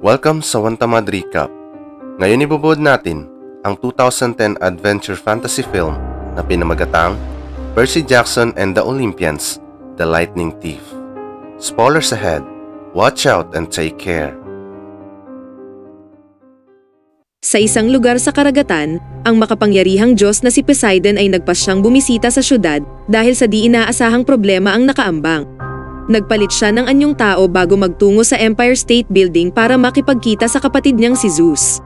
Welcome sa One Tamad Recap. Ngayon ibubuod natin ang 2010 adventure fantasy film na pinamagatang Percy Jackson and the Olympians, The Lightning Thief. Spoilers ahead. Watch out and take care. Sa isang lugar sa karagatan, ang makapangyarihang Diyos na si Poseidon ay nagpasyang bumisita sa syudad dahil sa di inaasahang problema ang nakaambang. Nagpalit siya ng anyong tao bago magtungo sa Empire State Building para makipagkita sa kapatid niyang si Zeus.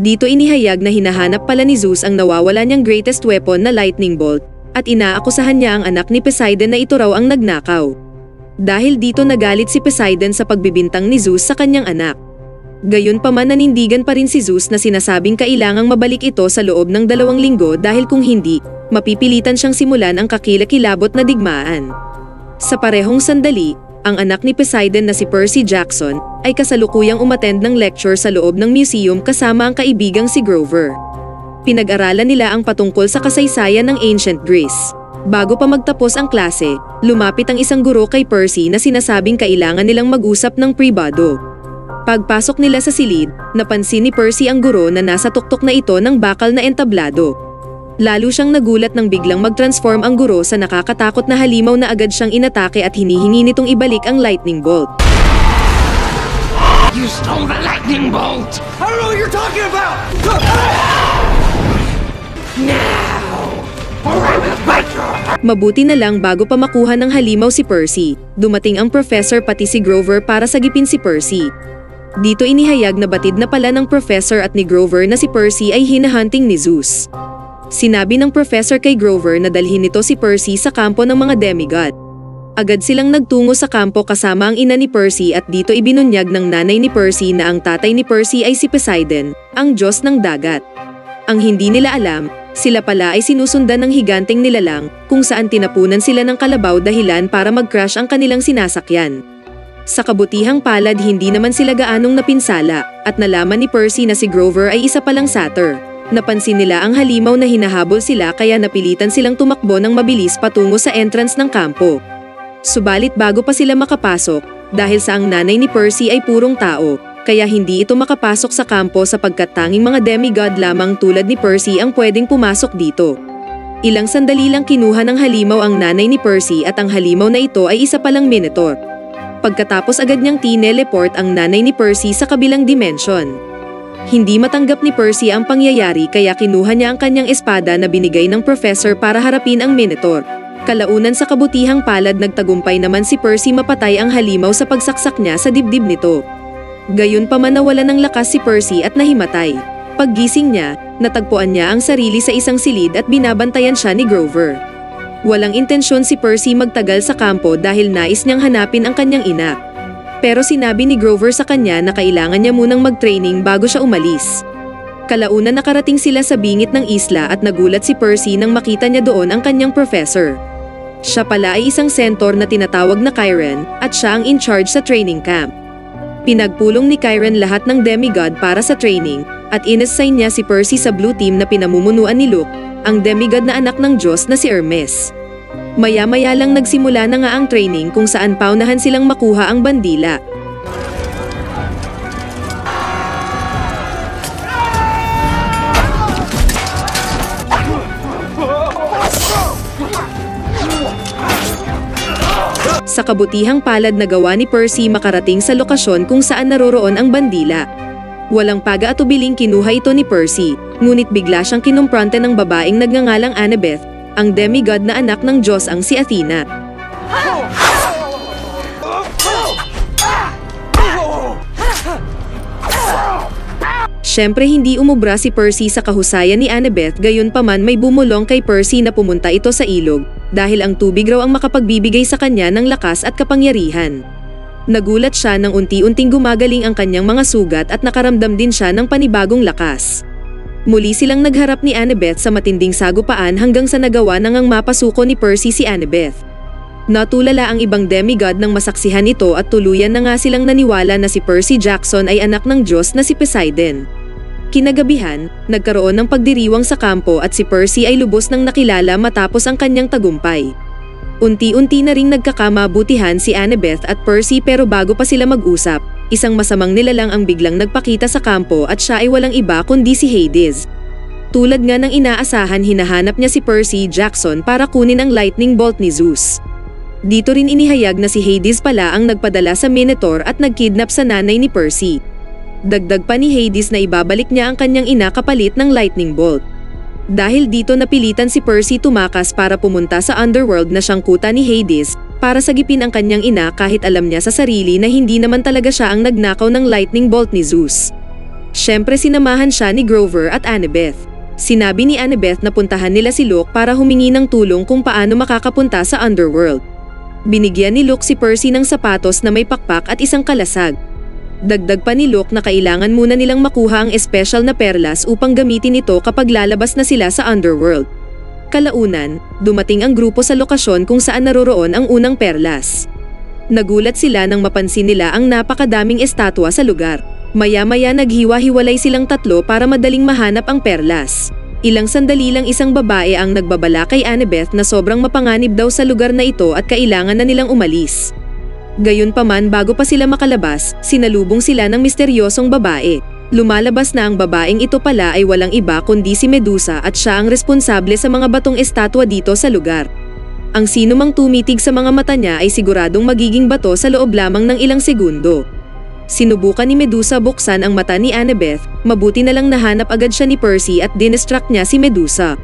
Dito inihayag na hinahanap pala ni Zeus ang nawawala niyang greatest weapon na lightning bolt at inaakusahan niya ang anak ni Poseidon na ito raw ang nagnakaw. Dahil dito nagalit si Poseidon sa pagbibintang ni Zeus sa kanyang anak. Gayunpaman nanindigan pa rin si Zeus na sinasabing kailangang mabalik ito sa loob ng 2 linggo dahil kung hindi, mapipilitan siyang simulan ang kakilakilabot na digmaan. Sa parehong sandali, ang anak ni Poseidon na si Percy Jackson ay kasalukuyang umattend ng lecture sa loob ng museum kasama ang kaibigang si Grover. Pinag-aralan nila ang patungkol sa kasaysayan ng Ancient Greece. Bago pa magtapos ang klase, lumapit ang isang guro kay Percy na sinasabing kailangan nilang mag-usap ng pribado. Pagpasok nila sa silid, napansin ni Percy ang guro na nasa tuktok na ito ng bakal na entablado. Lalo siyang nagulat nang biglang mag-transform ang guro sa nakakatakot na halimaw na agad siyang inatake at hinihingi nitong ibalik ang lightning bolt. You stole the lightning bolt! I don't know what you're talking about! Now! Or I will bite your... Mabuti na lang bago pa makuha ng halimaw si Percy, dumating ang professor pati si Grover para sagipin si Percy. Dito inihayag na batid na pala ng professor at ni Grover na si Percy ay hinahunting ni Zeus. Sinabi ng professor kay Grover na dalhin nito si Percy sa kampo ng mga demigod. Agad silang nagtungo sa kampo kasama ang ina ni Percy at dito ibinunyag ng nanay ni Percy na ang tatay ni Percy ay si Poseidon, ang Diyos ng dagat. Ang hindi nila alam, sila pala ay sinusundan ng higanteng nilalang kung saan tinapunan sila ng kalabaw dahilan para mag-crash ang kanilang sinasakyan. Sa kabutihang palad hindi naman sila gaanong napinsala at nalaman ni Percy na si Grover ay isa palang satyr. Napansin nila ang halimaw na hinahabol sila kaya napilitan silang tumakbo ng mabilis patungo sa entrance ng kampo. Subalit bago pa sila makapasok, dahil sa ang nanay ni Percy ay purong tao, kaya hindi ito makapasok sa kampo sapagkat tanging mga demigod lamang tulad ni Percy ang pwedeng pumasok dito. Ilang sandali lang kinuha ng halimaw ang nanay ni Percy at ang halimaw na ito ay isa palang minotaur. Pagkatapos agad niyang tineleport ang nanay ni Percy sa kabilang dimensyon. Hindi matanggap ni Percy ang pangyayari kaya kinuha niya ang kanyang espada na binigay ng professor para harapin ang minotaur. Kalaunan sa kabutihang palad nagtagumpay naman si Percy mapatay ang halimaw sa pagsaksak niya sa dibdib nito. Gayunpaman nawala ng lakas si Percy at nahimatay. Paggising niya, natagpuan niya ang sarili sa isang silid at binabantayan siya ni Grover. Walang intensyon si Percy magtagal sa kampo dahil nais niyang hanapin ang kanyang ina. Pero sinabi ni Grover sa kanya na kailangan niya munang mag-training bago siya umalis. Kalaunan nakarating sila sa bingit ng isla at nagulat si Percy nang makita niya doon ang kanyang professor. Siya pala ay isang centaur na tinatawag na Chiron at siya ang in charge sa training camp. Pinagpulong ni Chiron lahat ng demigod para sa training at inassign niya si Percy sa blue team na pinamumunuan ni Luke, ang demigod na anak ng Diyos na si Hermes. Maya-maya lang nagsimula na nga ang training kung saan paunahan silang makuha ang bandila. Sa kabutihang palad na gawa ni Percy makarating sa lokasyon kung saan naroroon ang bandila. Walang pag-aatubiling kinuha ito ni Percy, ngunit bigla siyang kinumpronte ng babaeng nagngangalang Annabeth, ang demigod na anak ng Diyos ang si Athena. Siyempre hindi umubra si Percy sa kahusayan ni Annabeth gayunpaman may bumulong kay Percy na pumunta ito sa ilog dahil ang tubig raw ang makapagbibigay sa kanya ng lakas at kapangyarihan. Nagulat siya nang unti-unting gumagaling ang kanyang mga sugat at nakaramdam din siya ng panibagong lakas. Muli silang nagharap ni Annabeth sa matinding sagupaan hanggang sa nagawa nang mapasuko ni Percy si Annabeth. Natulala ang ibang demigod nang masaksihan ito at tuluyan na nga silang naniwala na si Percy Jackson ay anak ng Diyos na si Poseidon. Kinagabihan, nagkaroon ng pagdiriwang sa kampo at si Percy ay lubos nang nakilala matapos ang kanyang tagumpay. Unti-unti na ring nagkakamabutihan si Annabeth at Percy pero bago pa sila mag-usap, isang masamang nilalang ang biglang nagpakita sa kampo at siya ay walang iba kundi si Hades. Tulad nga ng inaasahan, hinahanap niya si Percy Jackson para kunin ang lightning bolt ni Zeus. Dito rin inihayag na si Hades pala ang nagpadala sa Minotaur at nagkidnap sa nanay ni Percy. Dagdag pa ni Hades na ibabalik niya ang kanyang ina kapalit ng lightning bolt. Dahil dito napilitan si Percy tumakas para pumunta sa underworld na siyang kuta ni Hades para sagipin ang kanyang ina kahit alam niya sa sarili na hindi naman talaga siya ang nagnakaw ng lightning bolt ni Zeus. Siyempre sinamahan siya ni Grover at Annabeth. Sinabi ni Annabeth na puntahan nila si Luke para humingi ng tulong kung paano makakapunta sa underworld. Binigyan ni Luke si Percy ng sapatos na may pakpak at isang kalasag. Dagdag pa ni Luke na kailangan muna nilang makuha ang espesyal na perlas upang gamitin ito kapag lalabas na sila sa underworld. Kalaunan, dumating ang grupo sa lokasyon kung saan naroroon ang unang perlas. Nagulat sila nang mapansin nila ang napakadaming estatwa sa lugar. Maya-maya naghiwa-hiwalay silang tatlo para madaling mahanap ang perlas. Ilang sandali lang isang babae ang nagbabala kay Annabeth na sobrang mapanganib daw sa lugar na ito at kailangan na nilang umalis. Gayunpaman, bago pa sila makalabas, sinalubong sila ng misteryosong babae. Lumalabas na ang babaeng ito pala ay walang iba kundi si Medusa at siya ang responsable sa mga batong estatwa dito sa lugar. Ang sino mang tumitig sa mga mata niya ay siguradong magiging bato sa loob lamang ng ilang segundo. Sinubukan ni Medusa buksan ang mata ni Annabeth, mabuti na lang nahanap agad siya ni Percy at dinistract niya si Medusa.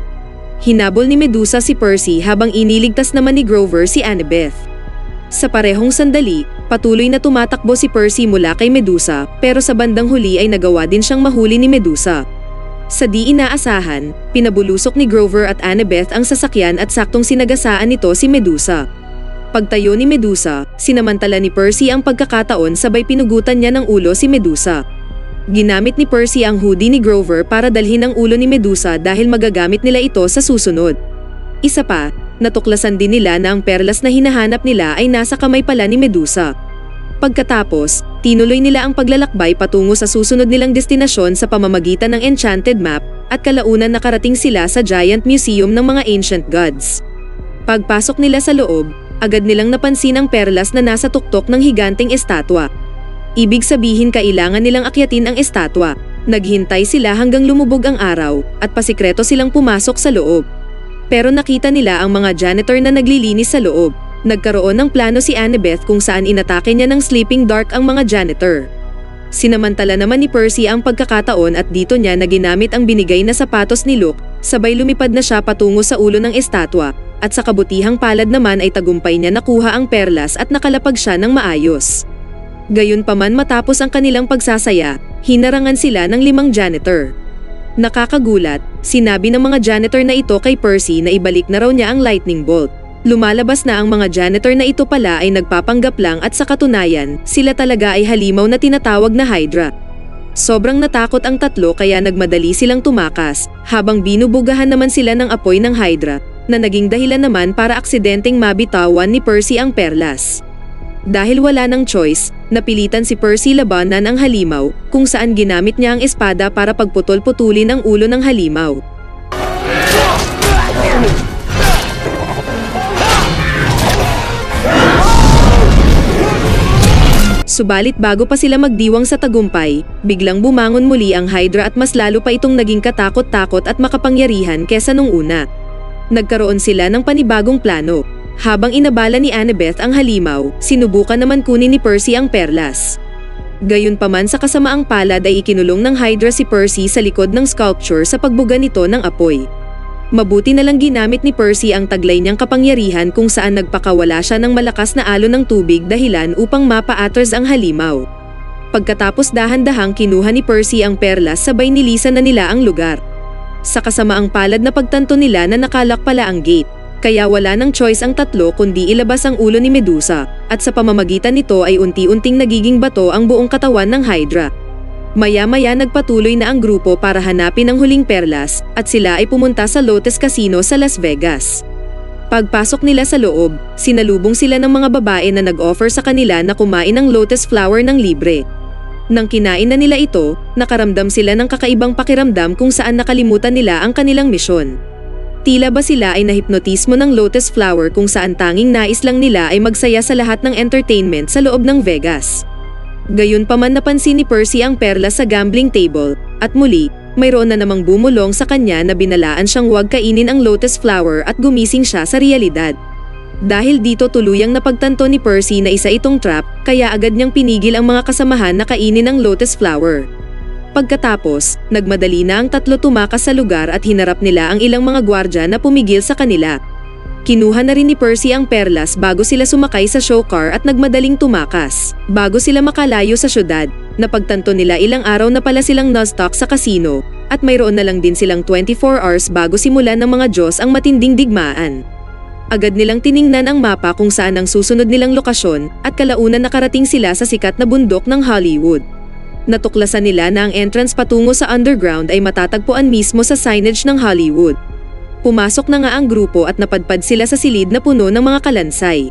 Hinabol ni Medusa si Percy habang iniligtas naman ni Grover si Annabeth. Sa parehong sandali, patuloy na tumatakbo si Percy mula kay Medusa pero sa bandang huli ay nagawa din siyang mahuli ni Medusa. Sa di inaasahan, pinabulusok ni Grover at Annabeth ang sasakyan at saktong sinagasaan nito si Medusa. Pagtayo ni Medusa, sinamantala ni Percy ang pagkakataon sabay pinugutan niya ng ulo si Medusa. Ginamit ni Percy ang hoodie ni Grover para dalhin ang ulo ni Medusa dahil magagamit nila ito sa susunod. Isa pa, natuklasan din nila na ang perlas na hinahanap nila ay nasa kamay pala ni Medusa. Pagkatapos, tinuloy nila ang paglalakbay patungo sa susunod nilang destinasyon sa pamamagitan ng enchanted map at kalaunan nakarating sila sa Giant Museum ng mga ancient gods. Pagpasok nila sa loob, agad nilang napansin ang perlas na nasa tuktok ng higanteng estatwa. Ibig sabihin kailangan nilang akyatin ang estatwa. Naghintay sila hanggang lumubog ang araw at pasikreto silang pumasok sa loob. Pero nakita nila ang mga janitor na naglilinis sa loob. Nagkaroon ng plano si Annabeth kung saan inatake niya ng sleeping dark ang mga janitor. Sinamantala naman ni Percy ang pagkakataon at dito niya na ginamit ang binigay na sapatos ni Luke, sabay lumipad na siya patungo sa ulo ng estatwa, at sa kabutihang palad naman ay tagumpay niya nakuha ang perlas at nakalapag siya ng maayos. Gayunpaman, matapos ang kanilang pagsasaya, hinarangan sila ng 5 janitor. Nakakagulat, sinabi ng mga janitor na ito kay Percy na ibalik na raw niya ang lightning bolt. Lumalabas na ang mga janitor na ito pala ay nagpapanggap lang at sa katunayan, sila talaga ay halimaw na tinatawag na Hydra. Sobrang natakot ang tatlo kaya nagmadali silang tumakas, habang binubugahan naman sila ng apoy ng Hydra, na naging dahilan naman para aksidenteng mabitawan ni Percy ang perlas. Dahil wala ng choice, napilitan si Percy labanan ang halimaw, kung saan ginamit niya ang espada para pagputol-putulin ang ulo ng halimaw. Subalit bago pa sila magdiwang sa tagumpay, biglang bumangon muli ang Hydra at mas lalo pa itong naging katakot-takot at makapangyarihan kesa nung una. Nagkaroon sila ng panibagong plano. Habang inabala ni Annabeth ang halimaw, sinubukan naman kunin ni Percy ang perlas. Gayunpaman, sa kasamaang palad ay ikinulong ng Hydra si Percy sa likod ng sculpture sa pagbuga nito ng apoy. Mabuti na lang ginamit ni Percy ang taglay niyang kapangyarihan kung saan nagpakawala siya ng malakas na alon ng tubig dahilan upang mapa-atras ang halimaw. Pagkatapos dahan-dahang kinuha ni Percy ang perlas sabay nilisan na nila ang lugar. Sa kasamaang palad na pagtanto nila na nakalak pala ang gate. Kaya wala ng choice ang tatlo kundi ilabas ang ulo ni Medusa, at sa pamamagitan nito ay unti-unting nagiging bato ang buong katawan ng Hydra. Maya-maya nagpatuloy na ang grupo para hanapin ang huling perlas, at sila ay pumunta sa Lotus Casino sa Las Vegas. Pagpasok nila sa loob, sinalubong sila ng mga babae na nag-offer sa kanila na kumain ng lotus flower ng libre. Nang kinain na nila ito, nakaramdam sila ng kakaibang pakiramdam kung saan nakalimutan nila ang kanilang misyon. Tila ba sila ay nahipnotismo ng Lotus Flower kung saan tanging nais lang nila ay magsaya sa lahat ng entertainment sa loob ng Vegas. Gayunpaman napansin ni Percy ang perlas sa gambling table, at muli, mayroon na namang bumulong sa kanya na binalaan siyang huwag kainin ang Lotus Flower at gumising siya sa realidad. Dahil dito tuluyang napagtanto ni Percy na isa itong trap, kaya agad niyang pinigil ang mga kasamahan na kainin ang Lotus Flower. Pagkatapos, nagmadali na ang tatlo tumakas sa lugar at hinarap nila ang ilang mga gwardya na pumigil sa kanila. Kinuha na rin ni Percy ang perlas bago sila sumakay sa show car at nagmadaling tumakas. Bago sila makalayo sa syudad, napagtanto nila ilang araw na pala silang non-stock sa casino, at mayroon na lang din silang 24 hours bago simulan ng mga Diyos ang matinding digmaan. Agad nilang tiningnan ang mapa kung saan ang susunod nilang lokasyon, at kalaunan nakarating sila sa sikat na bundok ng Hollywood. Natuklasan nila na ang entrance patungo sa underground ay matatagpuan mismo sa signage ng Hollywood. Pumasok na nga ang grupo at napadpad sila sa silid na puno ng mga kalansay.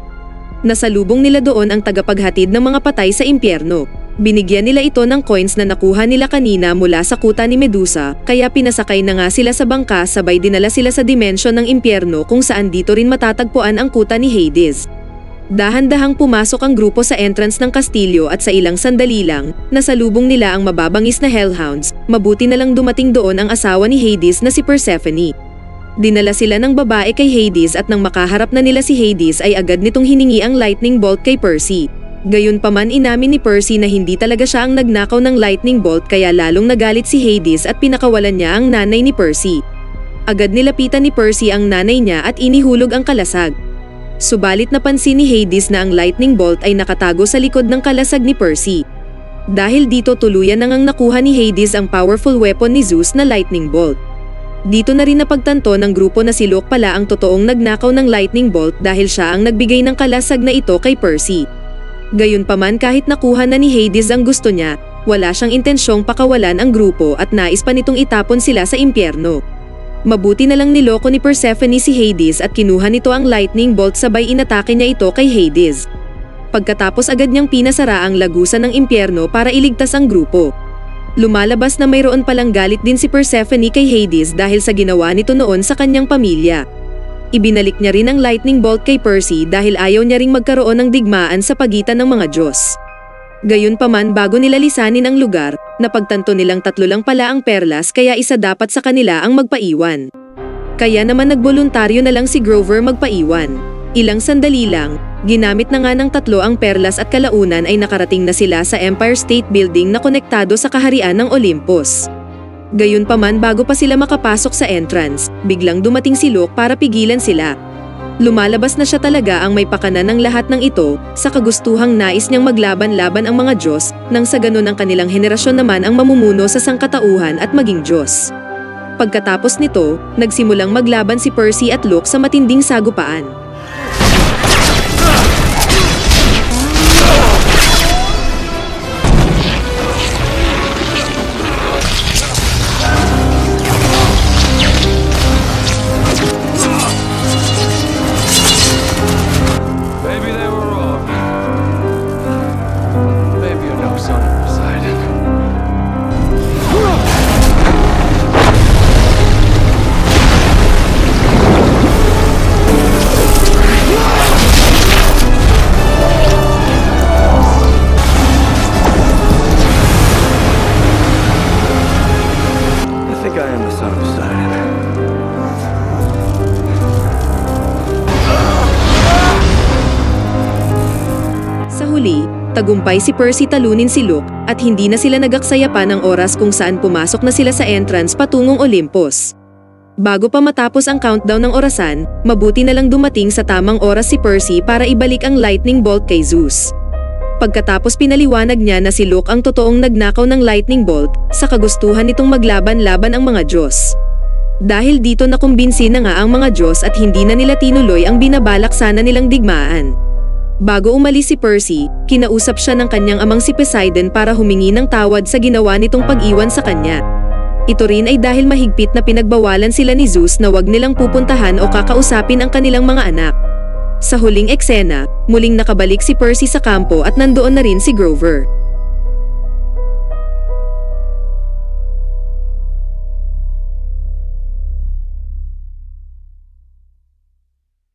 Nasalubong nila doon ang tagapaghatid ng mga patay sa impyerno. Binigyan nila ito ng coins na nakuha nila kanina mula sa kuta ni Medusa, kaya pinasakay na nga sila sa bangka sabay dinala sila sa dimensyon ng impyerno kung saan dito rin matatagpuan ang kuta ni Hades. Dahan-dahang pumasok ang grupo sa entrance ng kastilyo at sa ilang sandali lang, nasalubong nila ang mababangis na hellhounds. Mabuti na lang dumating doon ang asawa ni Hades na si Persephone. Dinala sila ng babae kay Hades at nang makaharap na nila si Hades ay agad nitong hiningi ang lightning bolt kay Percy. Gayunpaman inamin ni Percy na hindi talaga siya ang nagnakaw ng lightning bolt kaya lalong nagalit si Hades at pinakawalan niya ang nanay ni Percy. Agad nilapitan ni Percy ang nanay niya at inihulog ang kalasag. Subalit napansin ni Hades na ang lightning bolt ay nakatago sa likod ng kalasag ni Percy. Dahil dito tuluyan nang nakuha ni Hades ang powerful weapon ni Zeus na lightning bolt. Dito na rin napagtanto ng grupo na si Luke pala ang totoong nagnakaw ng lightning bolt dahil siya ang nagbigay ng kalasag na ito kay Percy. Gayunpaman kahit nakuha na ni Hades ang gusto niya, wala siyang intensyong pakawalan ang grupo at nais pa nitong itapon sila sa impyerno. Mabuti na lang niloko ni Persephone si Hades at kinuha nito ang lightning bolt sabay inatake niya ito kay Hades. Pagkatapos agad niyang pinasara ang lagusan ng impyerno para iligtas ang grupo. Lumalabas na mayroon palang galit din si Persephone kay Hades dahil sa ginawa nito noon sa kanyang pamilya. Ibinalik niya rin ang lightning bolt kay Percy dahil ayaw niya ring magkaroon ng digmaan sa pagitan ng mga Diyos. Gayunpaman bago nila lisanin ang lugar, napagtanto nilang tatlo lang pala ang perlas kaya isa dapat sa kanila ang magpaiwan. Kaya naman nagboluntaryo na lang si Grover magpaiwan. Ilang sandali lang, ginamit na nga ng tatlo ang perlas at kalaunan ay nakarating na sila sa Empire State Building na konektado sa kaharian ng Olympus. Gayunpaman bago pa sila makapasok sa entrance, biglang dumating si Luke para pigilan sila. Lumalabas na siya talaga ang may pakanan ng lahat ng ito, sa kagustuhang nais niyang maglaban-laban ang mga Diyos, nang sa ganun ang kanilang henerasyon naman ang mamumuno sa sangkatauhan at maging Diyos. Pagkatapos nito, nagsimulang maglaban si Percy at Luke sa matinding sagupaan. Tagumpay si Percy talunin si Luke at hindi na sila nagaksaya pa ng oras kung saan pumasok na sila sa entrance patungong Olympus. Bago pa matapos ang countdown ng orasan, mabuti na lang dumating sa tamang oras si Percy para ibalik ang lightning bolt kay Zeus. Pagkatapos pinaliwanag niya na si Luke ang totoong nagnakaw ng lightning bolt, sa kagustuhan nitong maglaban-laban ang mga Diyos. Dahil dito nakumbinsi na nga ang mga Diyos at hindi na nila tinuloy ang binabalak sana nilang digmaan. Bago umalis si Percy, kinausap siya ng kanyang amang si Poseidon para humingi ng tawad sa ginawa nitong pag-iwan sa kanya. Ito rin ay dahil mahigpit na pinagbawalan sila ni Zeus na wag nilang pupuntahan o kakausapin ang kanilang mga anak. Sa huling eksena, muling nakabalik si Percy sa kampo at nandoon na rin si Grover.